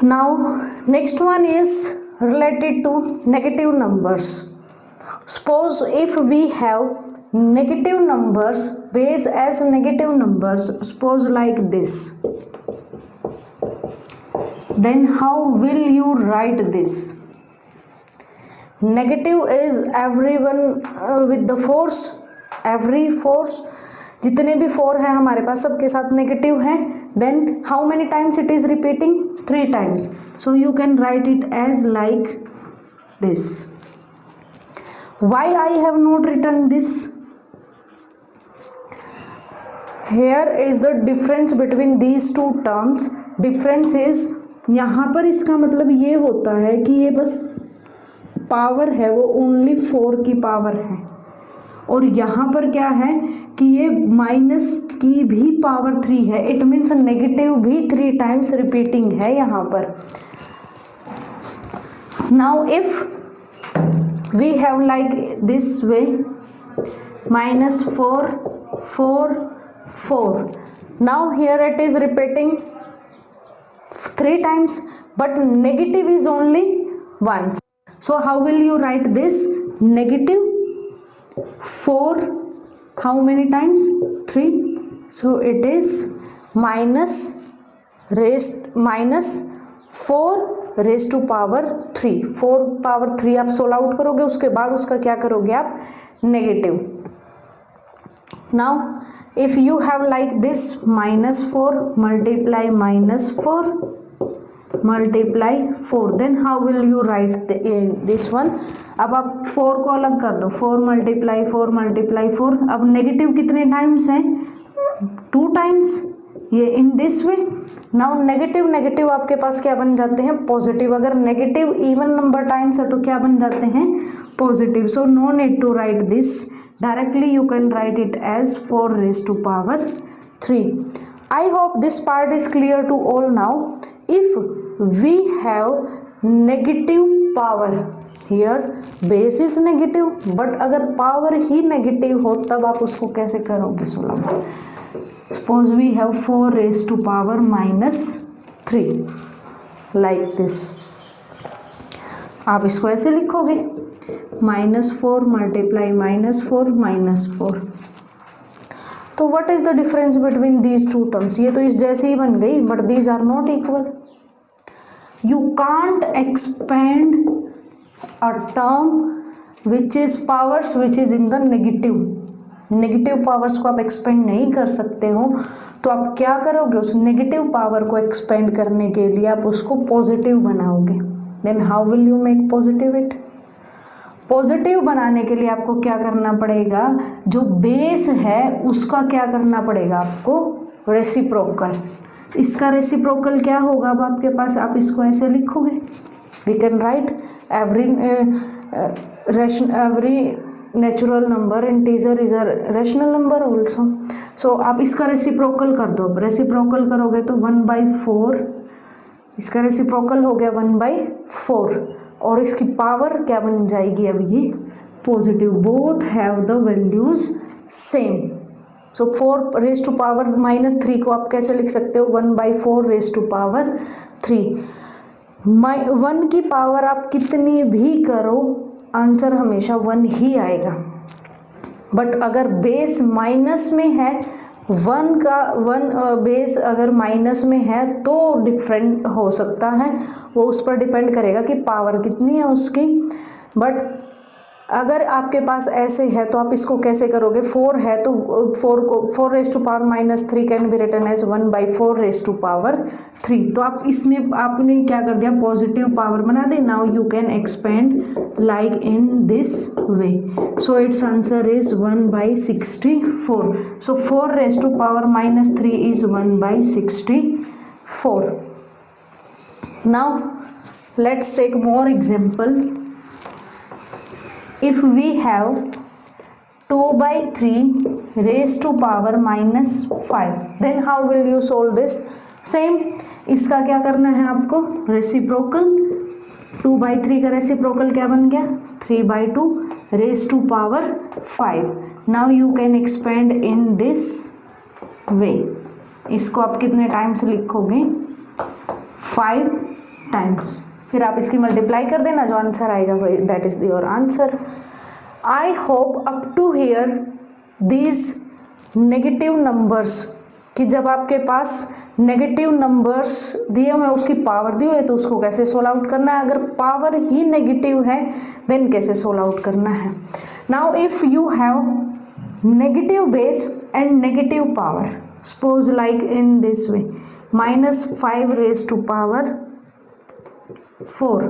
Now next one is related to negative numbers. Suppose if we have negative numbers, base as negative numbers, suppose like this, then how will you write this? Negative is everyone with the force, every force, जितने भी 4 है हमारे पास सबके साथ negative है. Then how many times it is repeating? 3 times. So you can write it as like this. Why I have not written this? Here is the difference between these two terms. Difference is, यहाँ पर इसका मतलब ये होता है कि ये बस पावर है वो ओनली 4 की पावर है, और यहाँ पर क्या है कि ये माइनस की भी पावर 3 है. इट मीन्स नेगेटिव भी 3 टाइम्स रिपीटिंग है यहाँ पर. Now if we have like this way, -4 4 4. Now here it is repeating 3 times, but negative is only once. So how will you write this? Negative 4 how many times? 3. So it is minus 4 raised to power 3. 4 power 3 आप solve out करोगे, उसके बाद उसका क्या करोगे आप? Negative. Now if you have like this -4 multiply -4 multiply 4, then how will you write this one? अब आप 4 को अलग कर दो. 4 मल्टीप्लाई 4 मल्टीप्लाई 4. अब नेगेटिव कितने टाइम्स हैं? 2 टाइम्स. ये इन this way. Now negative negative आपके पास क्या बन जाते हैं? पॉजिटिव. अगर नेगेटिव इवन नंबर टाइम्स है तो क्या बन जाते हैं? Positive. So no need to write this. Directly you can write it as 4 raised to power 3. I hope this part is clear to all. Now if we have negative power, here base is negative, but अगर power ही negative हो तब आप उसको कैसे करोगे solve? Suppose we have 4 raised to power -3 like this. आप इसको ऐसे लिखोगे -4 मल्टीप्लाई -4 -4. तो what is the difference between these two terms? ये तो इस जैसे ही बन गई, but these are not equal. You can't expand a term which is powers which is in the negative. Negative powers को आप एक्सपेंड नहीं कर सकते हो, तो आप क्या करोगे? उस नेगेटिव पावर को एक्सपेंड करने के लिए आप उसको पॉजिटिव बनाओगे. Then how will you make positive it? Positive बनाने के लिए आपको क्या करना पड़ेगा? जो बेस है उसका क्या करना पड़ेगा आपको? रेसिप्रोकल. इसका रेसिप्रोकल क्या होगा अब आपके पास? आप इसको ऐसे लिखोगे. We can write every natural number integer is a rational number also. So आप इसका रेसिप्रोकल कर दो. रेसिप्रोकल करोगे तो 1/4. इसका रेसिप्रोकल हो गया 1/4, और इसकी पावर क्या बन जाएगी? अब ये positive. Both have the values same. So 4 raised to power -3 को आप कैसे लिख सकते हो? 1/4 raised to power 3. 1 की पावर आप कितनी भी करो, आंसर हमेशा 1 ही आएगा. बट अगर बेस माइनस में है, 1 बेस अगर माइनस में है तो डिफरेंट हो सकता है. वो उस पर डिपेंड करेगा कि पावर कितनी है उसकी. बट अगर आपके पास ऐसे है तो आप इसको कैसे करोगे? 4 है तो 4 raised to power -3 can be written as 1/4 raised to power 3. तो आप आपने क्या कर दिया? पॉजिटिव पावर बना दी. Now you can expand like in this way. So it's answer is 1/64. So 4 raised to power -3 is 1/64. Now let's take more example. If we have 2/3 raised to power -5, then how will you solve this? Same. इसका क्या करना है आपको? Reciprocal. 2/3 का reciprocal क्या बन गया? 3/2 raised to power 5. Now you can expand in this way. इसको आप कितने टाइम्स लिखोगे? 5 टाइम्स, फिर आप इसकी मल्टीप्लाई कर देना, जो आंसर आएगा वही that is your answer. I hope up to here these negative numbers, कि जब आपके पास नेगेटिव नंबर्स दिए हुए हैं, उसकी पावर दी हुई है, तो उसको कैसे सोल्व आउट करना है, अगर पावर ही नेगेटिव है देन कैसे सोल्व आउट करना है। Now if you have negative base and negative power, suppose like in this way, -5 raised to power 4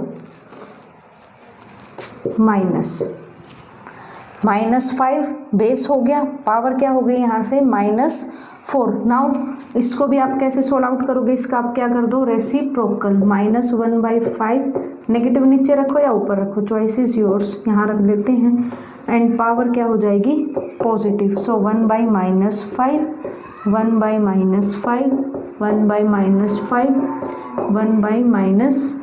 -5 base हो गया, पावर क्या हो गई यहाँ से -4। नाउ इसको भी आप कैसे सोल्व आउट करोगे, इसका आप क्या कर दो, रेसिप्रोकल, -1/5, नेगेटिव नीचे रखो या ऊपर रखो, चॉइस इज योर्स, यहाँ रख देते हैं, एंड पावर क्या हो जाएगी positive, so 1/-5, 1/-5, 1/-5, 1/-5।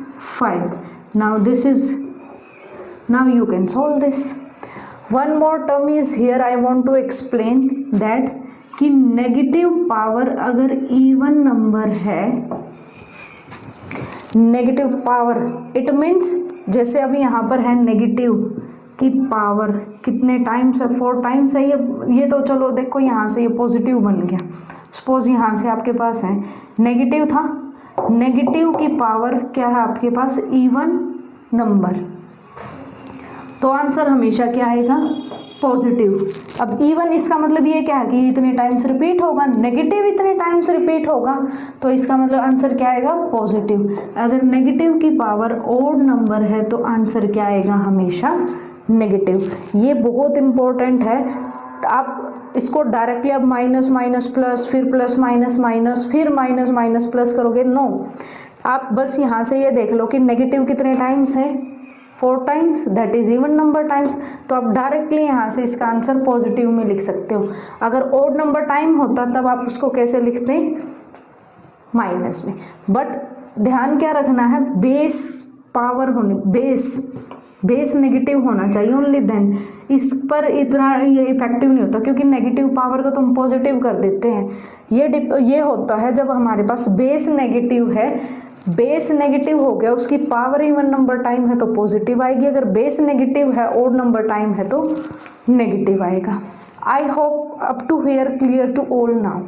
Now this is, now you can solve this. One more term is here I want to explain that कि नेगेटिव पावर अगर इवन नंबर है, नेगेटिव पावर इट मीन्स जैसे अभी यहाँ पर है नेगेटिव की पावर कितने टाइम्स है, 4 टाइम्स है, ये तो चलो देखो यहाँ से ये पॉजिटिव बन गया, सपोज यहाँ से आपके पास है नेगेटिव था, नेगेटिव की पावर क्या है आपके पास इवन नंबर, तो आंसर हमेशा क्या आएगा पॉजिटिव। अब इवन इसका मतलब ये क्या है कि इतने टाइम्स रिपीट होगा, नेगेटिव इतने टाइम्स रिपीट होगा, तो इसका मतलब आंसर क्या आएगा पॉजिटिव। अगर नेगेटिव की पावर ओड नंबर है तो आंसर क्या आएगा हमेशा नेगेटिव। ये बहुत इंपॉर्टेंट है, आप इसको डायरेक्टली अब माइनस माइनस प्लस, फिर प्लस माइनस माइनस, फिर माइनस माइनस प्लस करोगे, नो, आप बस यहाँ से ये देख लो कि नेगेटिव कितने टाइम्स है 4 times, that is even number times, तो आप डायरेक्टली यहाँ से इसका आंसर पॉजिटिव में लिख सकते हो। अगर ओड नंबर टाइम होता तब आप उसको कैसे लिखते माइनस में, बट ध्यान क्या रखना है, बेस पावर होनी, बेस नेगेटिव होना चाहिए, ओनली देन इस पर इतना ये इफेक्टिव नहीं होता, क्योंकि नेगेटिव पावर को तो हम पॉजिटिव कर देते हैं। ये होता है जब हमारे पास बेस नेगेटिव है, बेस नेगेटिव हो गया, उसकी पावर इवन नंबर टाइम है तो पॉजिटिव आएगी, अगर बेस नेगेटिव है ओड नंबर टाइम है तो नेगेटिव आएगा। I hope up to here clear to all now.